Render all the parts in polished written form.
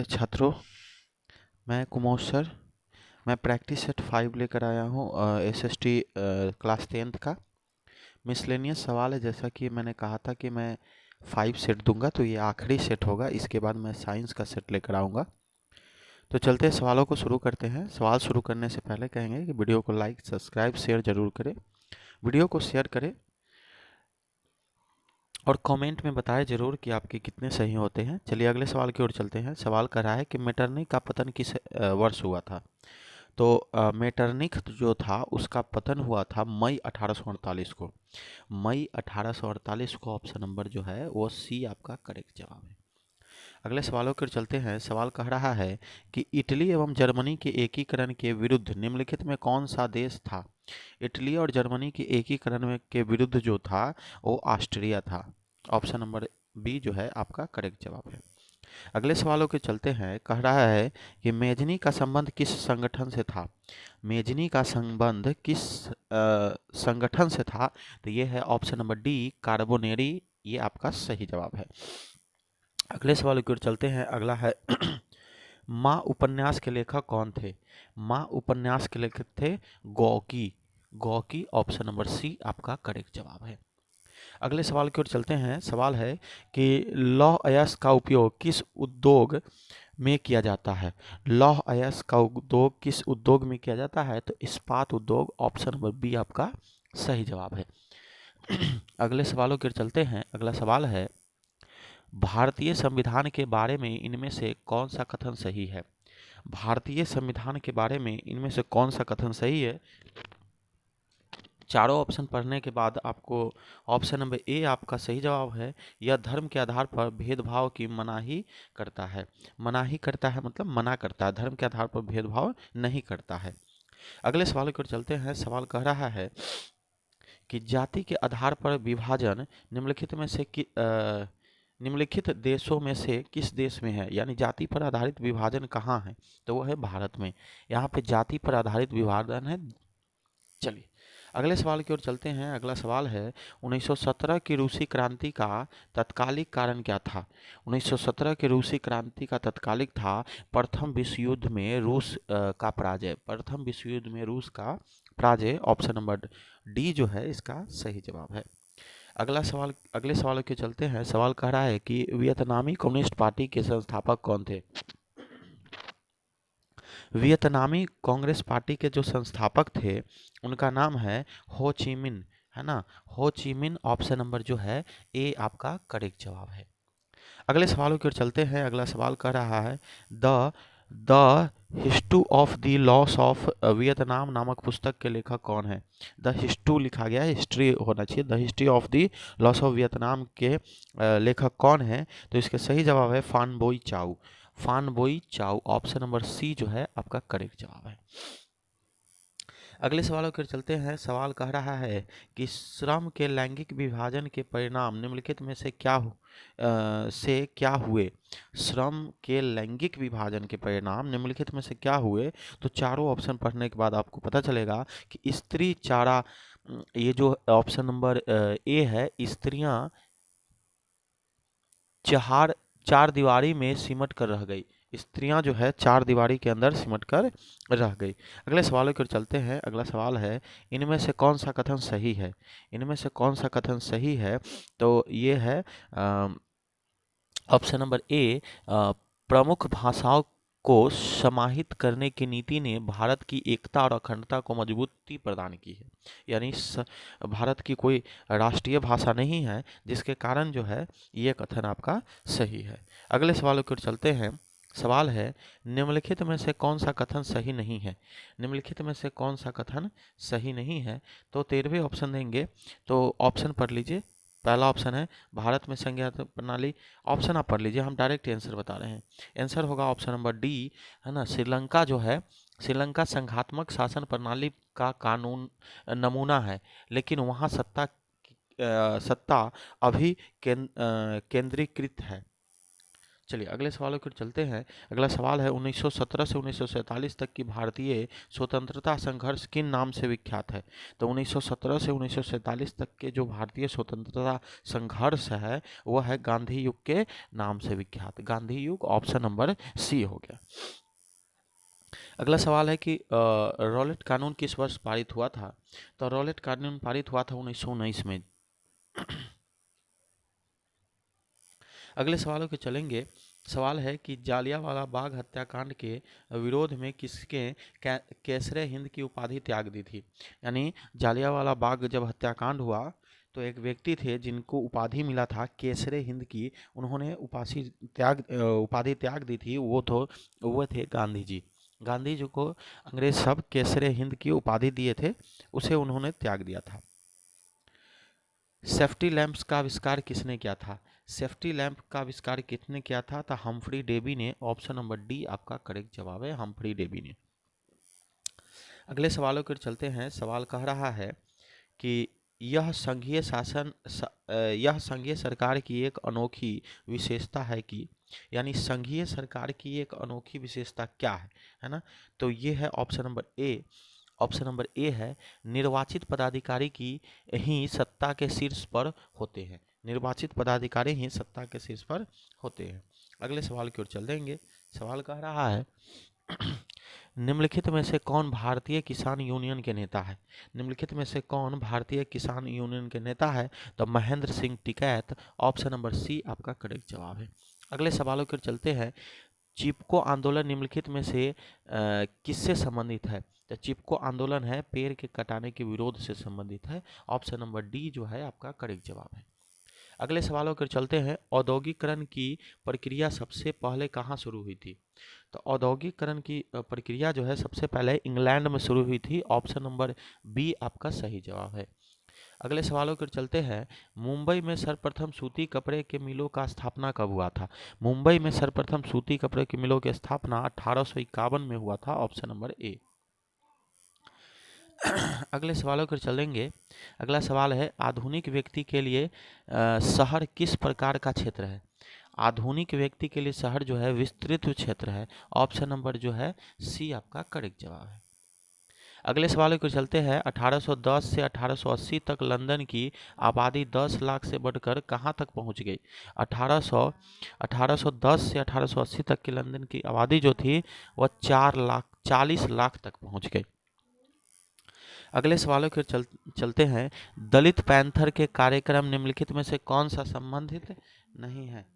छात्रों, मैं कुमार सर। मैं प्रैक्टिस सेट 5 लेकर आया हूँ एसएसटी क्लास 10th का मिसलेनियस सवाल है। जैसा कि मैंने कहा था कि मैं 5 सेट दूंगा, तो ये आखिरी सेट होगा। इसके बाद मैं साइंस का सेट लेकर आऊँगा। तो चलते हैं, सवालों को शुरू करते हैं। सवाल शुरू करने से पहले कहेंगे कि वीडियो को लाइक, सब्सक्राइब, शेयर जरूर करें। वीडियो को शेयर करें और कमेंट में बताएं जरूर कि आपके कितने सही होते हैं। चलिए अगले सवाल की ओर चलते हैं। सवाल कर रहा है कि मेटरनिख का पतन किस वर्ष हुआ था। तो मेटरनिख जो था उसका पतन हुआ था मई 1848 को। मई 1848 को ऑप्शन नंबर जो है वो सी आपका करेक्ट जवाब है। अगले सवालों की ओर चलते हैं। सवाल कह रहा है कि इटली एवं जर्मनी के एकीकरण के विरुद्ध निम्नलिखित में कौन सा देश था। इटली और जर्मनी के एकीकरण के विरुद्ध जो था वो ऑस्ट्रिया था। ऑप्शन नंबर बी जो है आपका करेक्ट जवाब है। अगले सवालों के चलते हैं। कह रहा है कि मेजनी का संबंध किस संगठन से था। मेजनी का संबंध किस संगठन से था। तो ये है ऑप्शन नंबर डी कार्बोनेरी। ये आपका सही जवाब है। अगले सवाल की ओर चलते हैं। अगला है माँ उपन्यास के लेखक कौन थे। माँ उपन्यास के लेखक थे गौकी। गौकी ऑप्शन नंबर सी आपका करेक्ट जवाब है। अगले सवाल की ओर चलते हैं। सवाल है कि लौह अयस्क का उपयोग किस उद्योग में किया जाता है। लौह अयस्क का उद्योग किस उद्योग में किया जाता है। तो इस्पात उद्योग। ऑप्शन नंबर बी आपका सही जवाब है। अगले सवालों की ओर चलते हैं। अगला सवाल है भारतीय संविधान के बारे में इनमें से कौन सा कथन सही है। भारतीय संविधान के बारे में इनमें से कौन सा कथन सही है। चारों ऑप्शन पढ़ने के बाद आपको ऑप्शन नंबर ए आपका सही जवाब है। यह धर्म के आधार पर भेदभाव की मनाही करता है। मनाही करता है मतलब मना करता है, धर्म के आधार पर भेदभाव नहीं करता है। अगले सवाल की ओर चलते हैं। सवाल कह रहा है कि जाति के आधार पर विभाजन निम्नलिखित में से निम्नलिखित देशों में से किस देश में है। यानी जाति पर आधारित विभाजन कहाँ है। तो वो है भारत में। यहाँ पे जाति पर आधारित विभाजन है। चलिए अगले सवाल की ओर चलते हैं। अगला सवाल है 1917 की रूसी क्रांति का तत्कालिक कारण क्या था। 1917 की रूसी क्रांति का तत्कालिक था प्रथम विश्व युद्ध में रूस का पराजय। प्रथम विश्व युद्ध में रूस का पराजय। ऑप्शन नंबर डी जो है इसका सही जवाब है। अगला सवाल, अगले सवाल के चलते हैं। सवाल कह रहा है कि वियतनामी कम्युनिस्ट पार्टी के संस्थापक कौन थे। वियतनामी कांग्रेस पार्टी के जो संस्थापक थे उनका नाम है हो ची मिन, है ना। हो ची मिन ऑप्शन नंबर जो है ए आपका करेक्ट जवाब है। अगले सवालों की ओर चलते हैं। अगला सवाल कह रहा है the the history of the loss of Vietnam नामक पुस्तक के लेखक कौन है। द हिस्ट्री लिखा गया है, हिस्ट्री होना चाहिए। The history of the loss of Vietnam के लेखक कौन है। तो इसके सही जवाब है फान बोई चाउ। फान बोई चाउ ऑप्शन नंबर सी जो है आपका करेक्ट जवाब है। अगले सवालों की ओर चलते हैं। सवाल कह रहा है कि श्रम के लैंगिक विभाजन के परिणाम निम्नलिखित में से क्या हुए। श्रम के लैंगिक विभाजन के परिणाम निम्नलिखित में से क्या हुए। तो चारों ऑप्शन पढ़ने के बाद आपको पता चलेगा कि स्त्री चारा, ये जो ऑप्शन नंबर ए है, स्त्रियां चार चार दीवारी में सिमट कर रह गई। स्त्रियां जो है चार दीवारी के अंदर सिमट कर रह गई। अगले सवालों की ओर चलते हैं। अगला सवाल है इनमें से कौन सा कथन सही है। इनमें से कौन सा कथन सही है। तो ये है ऑप्शन नंबर ए प्रमुख भाषाओं को समाहित करने की नीति ने भारत की एकता और अखंडता को मजबूती प्रदान की है। यानी भारत की कोई राष्ट्रीय भाषा नहीं है, जिसके कारण जो है ये कथन आपका सही है। अगले सवालों की ओर चलते हैं। सवाल है निम्नलिखित में से कौन सा कथन सही नहीं है। निम्नलिखित में से कौन सा कथन सही नहीं है। तो 13वें ऑप्शन देंगे, तो ऑप्शन पढ़ लीजिए। पहला ऑप्शन है भारत में संज्ञात प्रणाली। ऑप्शन आप पढ़ लीजिए, हम डायरेक्ट आंसर बता रहे हैं। आंसर होगा ऑप्शन नंबर डी, है ना। श्रीलंका जो है, श्रीलंका संघात्मक शासन प्रणाली का कानून नमूना है, लेकिन वहाँ सत्ता अभी केंद्रीकृत है। चलिए अगले सवालों की ओर चलते हैं। अगला सवाल है 1917 से 1947 तक की भारतीय स्वतंत्रता संघर्ष किन नाम से विख्यात है? तो 1917 से 1947 तक के जो भारतीय स्वतंत्रता संघर्ष है वह है गांधी युग के नाम से विख्यात। गांधी युग ऑप्शन नंबर सी हो गया। अगला सवाल है कि रॉलेट कानून किस वर्ष पारित हुआ था? तो रॉलेट कानून पारित हुआ था 1919 में। अगले सवालों के चलेंगे। सवाल है कि जालियांवाला बाग हत्याकांड के विरोध में किसके केसरे हिंद की उपाधि त्याग दी थी? यानी जालियांवाला बाग जब हत्याकांड हुआ तो एक व्यक्ति थे जिनको उपाधि मिला था केसरे हिंद की, उन्होंने उपाधि त्याग दी थी। वो थे गांधी जी। गांधी जी को अंग्रेज सब केसरे हिंद की उपाधि दिए थे, उसे उन्होंने त्याग दिया था। सेफ्टी लैंप्स का आविष्कार किसने किया था? सेफ्टी लैंप का आविष्कार किसने किया था? तो हम्फ्री डेवी ने। ऑप्शन नंबर डी आपका करेक्ट जवाब है, हम्फ्री डेवी ने। अगले सवालों की ओर चलते हैं। सवाल कह रहा है कि यह संघीय सरकार की एक अनोखी विशेषता है कि, यानी संघीय सरकार की एक अनोखी विशेषता क्या है ना? तो ये है ऑप्शन नंबर ए है, निर्वाचित पदाधिकारी की ही सत्ता के शीर्ष पर होते हैं। निर्वाचित पदाधिकारी ही सत्ता के शीर्ष पर होते हैं। अगले सवाल की ओर चल देंगे। सवाल कह रहा है निम्नलिखित में से कौन भारतीय किसान यूनियन के नेता है? निम्नलिखित में से कौन भारतीय किसान यूनियन के नेता है? तो Mahendra Singh Tikait. Option number C आपका करेक्ट जवाब है। अगले सवालों की ओर चलते हैं। चिपको आंदोलन निम्नलिखित में से किससे संबंधित है? तो चिपको आंदोलन है पेड़ के कटाने के विरोध से संबंधित है। ऑप्शन नंबर डी जो है आपका करेक्ट जवाब है। अगले सवालों पर चलते हैं। औद्योगिकरण की प्रक्रिया सबसे पहले कहाँ शुरू हुई थी? तो औद्योगिकरण की प्रक्रिया जो है सबसे पहले इंग्लैंड में शुरू हुई थी। ऑप्शन नंबर बी आपका सही जवाब है। अगले सवालों पर चलते हैं। मुंबई में सर्वप्रथम सूती कपड़े के मिलों का स्थापना कब हुआ था? मुंबई में सर्वप्रथम सूती कपड़े के मिलों की स्थापना 1851 में हुआ था। Option number A. अगले सवालों पर चलेंगे। अगला सवाल है आधुनिक व्यक्ति के लिए शहर किस प्रकार का क्षेत्र है? आधुनिक व्यक्ति के लिए शहर जो है विस्तृत क्षेत्र है। ऑप्शन नंबर जो है सी आपका करेक्ट जवाब है। अगले सवाल को चलते हैं। 1810 से 1880 तक लंदन की आबादी 10 लाख से बढ़कर कहां तक पहुंच गई? 1810 से 1880 तक की लंदन की आबादी जो थी वह 40 लाख तक पहुंच गई। अगले सवालों के चलते हैं। दलित पैंथर के कार्यक्रम निम्नलिखित में से कौन सा संबंधित नहीं है?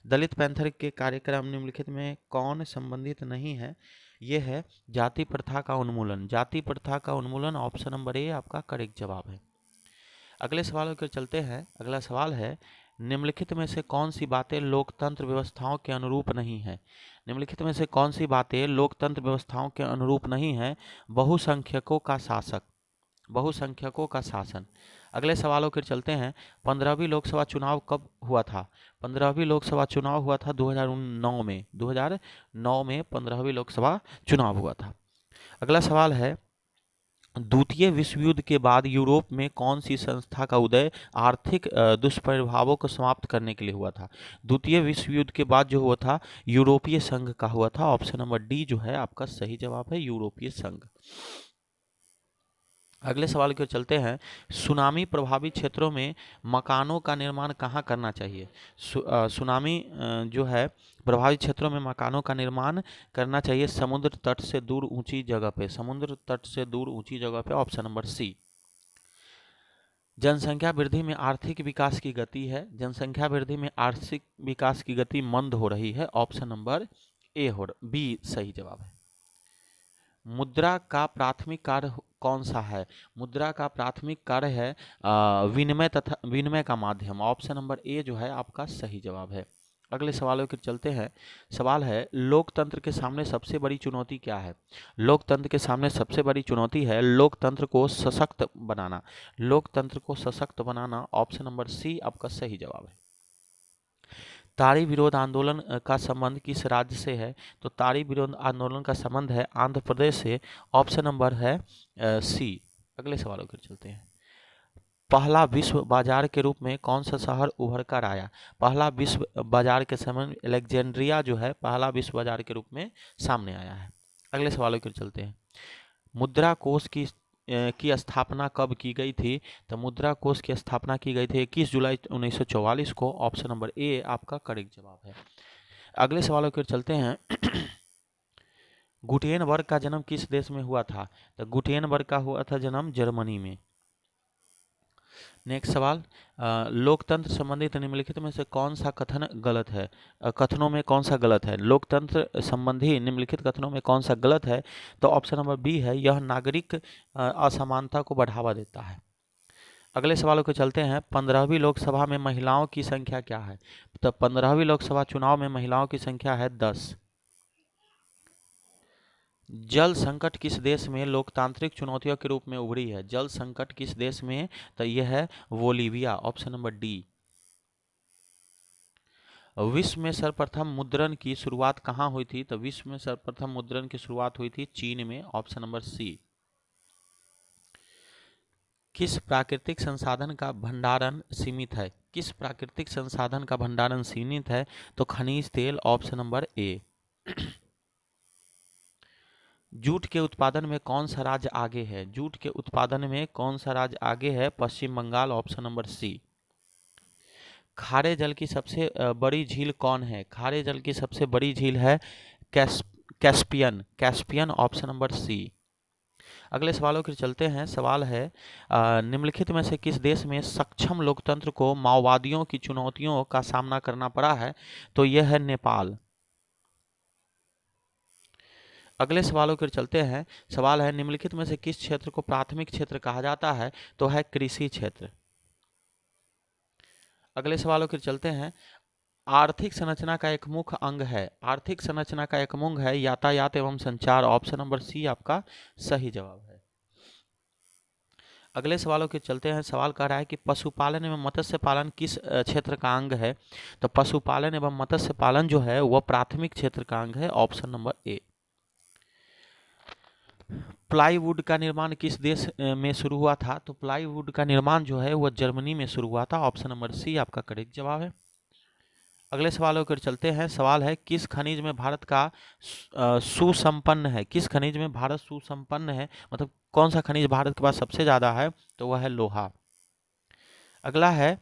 दलित पैंथर के कार्यक्रम निम्नलिखित में कौन संबंधित नहीं है? ये है जाति प्रथा का उन्मूलन। जाति प्रथा का उन्मूलन ऑप्शन नंबर ए आपका करेक्ट जवाब है। अगले सवालों के चलते हैं। अगला सवाल है निम्नलिखित में से कौन सी बातें लोकतंत्र व्यवस्थाओं के अनुरूप नहीं है? निम्नलिखित में से कौन सी बातें लोकतंत्र व्यवस्थाओं के अनुरूप नहीं है? बहुसंख्यकों का शासन। अगले सवालों के चलते हैं। 15वीं लोकसभा चुनाव कब हुआ था? 15वीं लोकसभा चुनाव हुआ था 2009 में। 2009 में 15वीं लोकसभा चुनाव हुआ था। अगला सवाल है द्वितीय विश्व युद्ध के बाद यूरोप में कौन सी संस्था का उदय आर्थिक दुष्प्रभावों को समाप्त करने के लिए हुआ था? द्वितीय विश्व युद्ध के बाद जो हुआ था यूरोपीय संघ का हुआ था। ऑप्शन नंबर डी जो है आपका सही जवाब है, यूरोपीय संघ। अगले सवाल की ओर चलते हैं। सुनामी प्रभावित क्षेत्रों में मकानों का निर्माण कहाँ करना चाहिए? सुनामी जो है प्रभावित क्षेत्रों में मकानों का निर्माण करना चाहिए समुद्र तट से दूर ऊंची जगह पे। समुद्र तट से दूर ऊंची जगह पे। Option number C. जनसंख्या वृद्धि में आर्थिक विकास की गति है। जनसंख्या वृद्धि में आर्थिक विकास की गति मंद हो रही है। ऑप्शन नंबर बी सही जवाब है। मुद्रा का प्राथमिक कार्य कौन सा है? मुद्रा का प्राथमिक कार्य है विनिमय का माध्यम। ऑप्शन नंबर ए जो है आपका सही जवाब है। अगले सवालों के चलते हैं। सवाल है लोकतंत्र के सामने सबसे बड़ी चुनौती क्या है? लोकतंत्र के सामने सबसे बड़ी चुनौती है लोकतंत्र को सशक्त बनाना। लोकतंत्र को सशक्त बनाना। ऑप्शन नंबर सी आपका सही जवाब है। ताड़ी विरोध आंदोलन का संबंध किस राज्य से है? तो ताड़ी विरोध आंदोलन का संबंध है आंध्र प्रदेश से। ऑप्शन नंबर है सी। अगले सवालों पर चलते हैं। पहला विश्व बाजार के रूप में कौन सा शहर उभर कर आया? पहला विश्व बाजार के समय अलेक्जेंड्रिया जो है पहला विश्व बाजार के रूप में सामने आया है। अगले सवालों की ओर चलते हैं। मुद्रा कोष की स्थापना कब की गई थी? तो मुद्रा कोष की स्थापना की गई थी 21 जुलाई 1944 को। ऑप्शन नंबर ए आपका करेक्ट जवाब है। अगले सवालों की ओर चलते हैं। गुटेनबर्ग का जन्म किस देश में हुआ था? तो गुटेनबर्ग का हुआ था जन्म जर्मनी में। नेक्स्ट सवाल, लोकतंत्र संबंधित निम्नलिखित में से कौन सा कथन गलत है? कथनों में कौन सा गलत है? लोकतंत्र संबंधी निम्नलिखित कथनों में कौन सा गलत है? तो ऑप्शन नंबर बी है, यह नागरिक असमानता को बढ़ावा देता है। अगले सवालों को चलते हैं। 15वीं लोकसभा में महिलाओं की संख्या क्या है? तो 15वीं लोकसभा चुनाव में महिलाओं की संख्या है 10। जल संकट किस देश में लोकतांत्रिक चुनौतियों के रूप में उभरी है? जल संकट किस देश में? तो यह है बोलीविया। Option number D. विश्व में सर्वप्रथम मुद्रण की शुरुआत कहाँ हुई थी? तो विश्व में सर्वप्रथम मुद्रण की शुरुआत हुई थी चीन में। Option number C. किस प्राकृतिक संसाधन का भंडारण सीमित है? किस प्राकृतिक संसाधन का भंडारण सीमित है? तो खनिज तेल। Option number A. जूट के उत्पादन में कौन सा राज्य आगे है? जूट के उत्पादन में कौन सा राज्य आगे है? Paschim Bangal. Option number C. खारे जल की सबसे बड़ी झील कौन है? खारे जल की सबसे बड़ी झील है Caspian. Caspian. Option number C. अगले सवालों की चलते हैं। सवाल है, निम्नलिखित में से किस देश में सक्षम लोकतंत्र को माओवादियों की चुनौतियों का सामना करना पड़ा है? तो यह है नेपाल। अगले सवालों की चलते हैं। सवाल है, निम्नलिखित में से किस क्षेत्र को प्राथमिक क्षेत्र कहा जाता है? तो है कृषि क्षेत्र। अगले सवालों की चलते हैं। आर्थिक संरचना का एक मुख्य अंग है। आर्थिक संरचना का एक अंग है यातायात एवं संचार। ऑप्शन नंबर सी आपका सही जवाब है। अगले सवालों के चलते हैं। सवाल कह रहा है कि पशुपालन एवं मत्स्य पालन किस क्षेत्र का अंग है? तो पशुपालन एवं मत्स्य पालन जो है वह प्राथमिक क्षेत्र का अंग है। Option number A. प्लाईवुड का निर्माण किस देश में शुरू हुआ था? तो प्लाईवुड का निर्माण जो है वह जर्मनी में शुरू हुआ था। ऑप्शन नंबर सी आपका करेक्ट जवाब है। अगले सवालों की ओर चलते हैं। सवाल है, किस खनिज में भारत का सुसंपन्न है? किस खनिज में भारत सुसंपन्न है, मतलब कौन सा खनिज भारत के पास सबसे ज्यादा है? तो वह है लोहा। अगला है,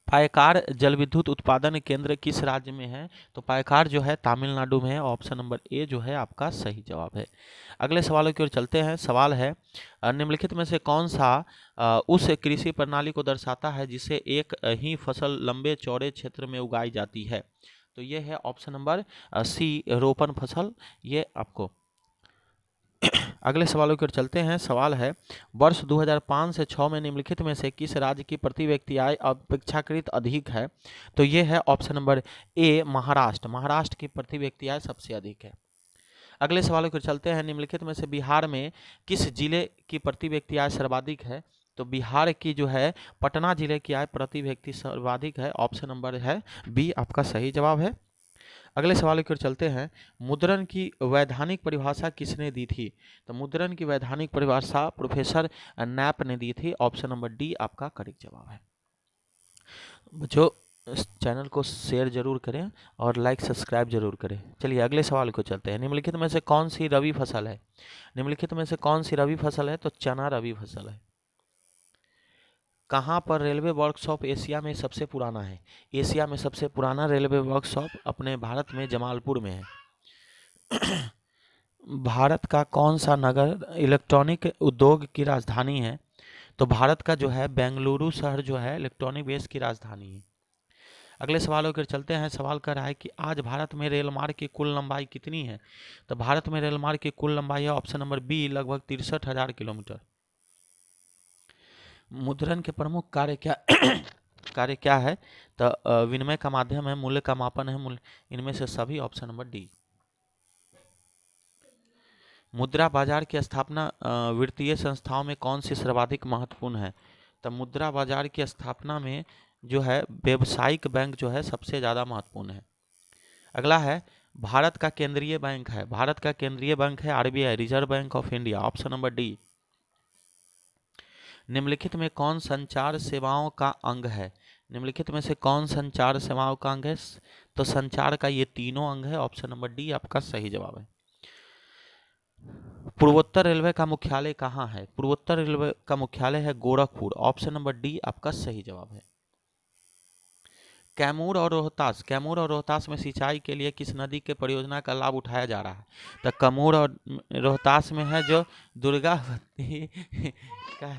पायकार जल विद्युत उत्पादन केंद्र किस राज्य में है? तो पायकार जो है तमिलनाडु में है। ऑप्शन नंबर ए जो है आपका सही जवाब है। अगले सवालों की ओर चलते हैं। सवाल है, निम्नलिखित में से कौन सा उस कृषि प्रणाली को दर्शाता है जिसे एक ही फसल लंबे चौड़े क्षेत्र में उगाई जाती है? तो ये है ऑप्शन नंबर सी, रोपण फसल। ये आपको अगले सवालों की ओर चलते हैं। सवाल है, वर्ष 2005 से 6 में निम्नलिखित में से किस राज्य की प्रति व्यक्ति आय अपेक्षाकृत अधिक है? तो ये है option number A, Maharashtra. Maharashtra की प्रति व्यक्ति आय सबसे अधिक है। अगले सवालों की ओर चलते हैं। निम्नलिखित में से बिहार में किस जिले की प्रति व्यक्ति आय सर्वाधिक है? तो बिहार की जो है पटना जिले की आय प्रति व्यक्ति सर्वाधिक है। ऑप्शन नंबर है बी आपका सही जवाब है। अगले सवाल की ओर चलते हैं। मुद्रण की वैधानिक परिभाषा किसने दी थी? तो मुद्रण की वैधानिक परिभाषा प्रोफेसर नैप ने दी थी। ऑप्शन नंबर डी आपका करेक्ट जवाब है। बच्चों, इस चैनल को शेयर जरूर करें और लाइक सब्सक्राइब जरूर करें। चलिए अगले सवाल को चलते हैं। निम्नलिखित में से कौन सी रबी फसल है? निम्नलिखित में से कौन सी रबी फसल है? तो चना रबी फसल है। कहाँ पर रेलवे वर्कशॉप एशिया में सबसे पुराना है? एशिया में सबसे पुराना रेलवे वर्कशॉप अपने भारत में जमालपुर में है। भारत का कौन सा नगर इलेक्ट्रॉनिक उद्योग की राजधानी है? तो भारत का जो है बेंगलुरु शहर जो है इलेक्ट्रॉनिक बेस की राजधानी है। अगले सवालों की चलते हैं। सवाल कर रहा है कि आज भारत में रेल मार्ग की कुल लंबाई कितनी है? तो भारत में रेल मार्ग की कुल लंबाई है ऑप्शन नंबर बी, लगभग 63,000 किलोमीटर। मुद्रण के प्रमुख कार्य क्या कार्य क्या है? तो विनिमय का माध्यम है, मूल्य का मापन है, मूल्य, इनमें से सभी। Option number D. मुद्रा बाजार की स्थापना वित्तीय संस्थाओं में कौन सी सर्वाधिक महत्वपूर्ण है? तो मुद्रा बाजार की स्थापना में जो है व्यावसायिक बैंक जो है सबसे ज़्यादा महत्वपूर्ण है। अगला है, भारत का केंद्रीय बैंक है। भारत का केंद्रीय बैंक है RBI, reserve bank of India. Option number D. निम्नलिखित में कौन संचार सेवाओं का अंग है? निम्नलिखित में से कौन संचार सेवाओं का अंग है? तो संचार का ये तीनों अंग है। ऑप्शन नंबर डी आपका सही जवाब है। पूर्वोत्तर रेलवे का मुख्यालय कहाँ है? पूर्वोत्तर रेलवे का मुख्यालय है गोरखपुर। ऑप्शन नंबर डी आपका सही जवाब है। कैमूर और रोहतास में सिंचाई के लिए किस नदी के परियोजना का लाभ उठाया जा रहा है? तो कैमूर और रोहतास में है जो दुर्गावती का।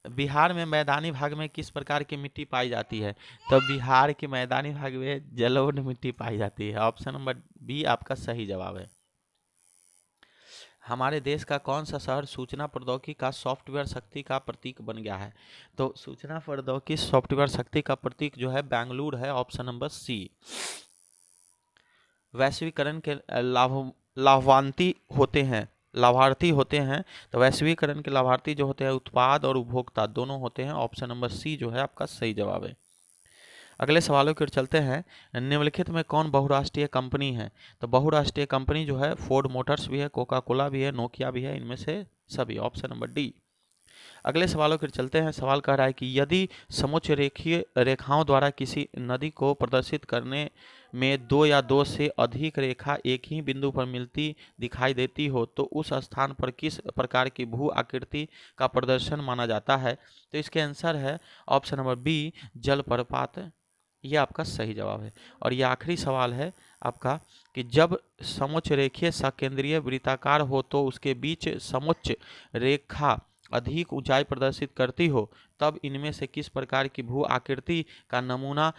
बिहार में मैदानी भाग में किस प्रकार की मिट्टी पाई जाती है? तो बिहार के मैदानी भाग में जलोढ़ मिट्टी पाई जाती है। ऑप्शन नंबर बी आपका सही जवाब है। हमारे देश का कौन सा शहर सूचना प्रौद्योगिकी का सॉफ्टवेयर शक्ति का प्रतीक बन गया है? तो सूचना प्रौद्योगिकी सॉफ्टवेयर शक्ति का प्रतीक जो है बेंगलुरु है। Option number C. वैश्वीकरण के लाभार्थी होते हैं। तो वैश्वीकरण के लाभार्थी जो होते हैं उत्पाद और उपभोक्ता दोनों होते हैं। ऑप्शन नंबर सी जो है आपका सही जवाब है। अगले सवालों की ओर चलते हैं। निम्नलिखित में कौन बहुराष्ट्रीय कंपनी है? तो बहुराष्ट्रीय कंपनी जो है फोर्ड मोटर्स भी है, कोका कोला भी है, नोकिया भी है, इनमें से सभी। Option number D. अगले सवालों की ओर चलते हैं। सवाल कह रहा है कि यदि समोच्च रेखीय रेखाओं द्वारा किसी नदी को प्रदर्शित करने में दो या दो से अधिक रेखा एक ही बिंदु पर मिलती दिखाई देती हो तो उस स्थान पर किस प्रकार की भू आकृति का प्रदर्शन माना जाता है? तो इसके आंसर है ऑप्शन नंबर बी, जलप्रपात। ये आपका सही जवाब है। और ये आखिरी सवाल है आपका कि जब समोच्च रेखीय सकेंद्रीय वृत्ताकार हो तो उसके बीच समोच्च रेखा अधिक ऊंचाई प्रदर्शित करती हो तब इनमें से किस प्रकार की भू आकृति का नमूना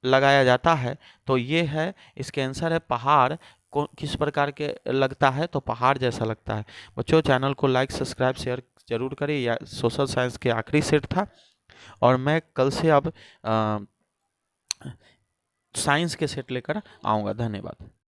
लगाया जाता है? तो ये है, इसके आंसर है पहाड़। किस प्रकार के लगता है? तो पहाड़ जैसा लगता है। बच्चों चैनल को लाइक सब्सक्राइब शेयर जरूर करें। यह सोशल साइंस के आखिरी सेट था और मैं कल से अब साइंस के सेट लेकर आऊँगा। धन्यवाद।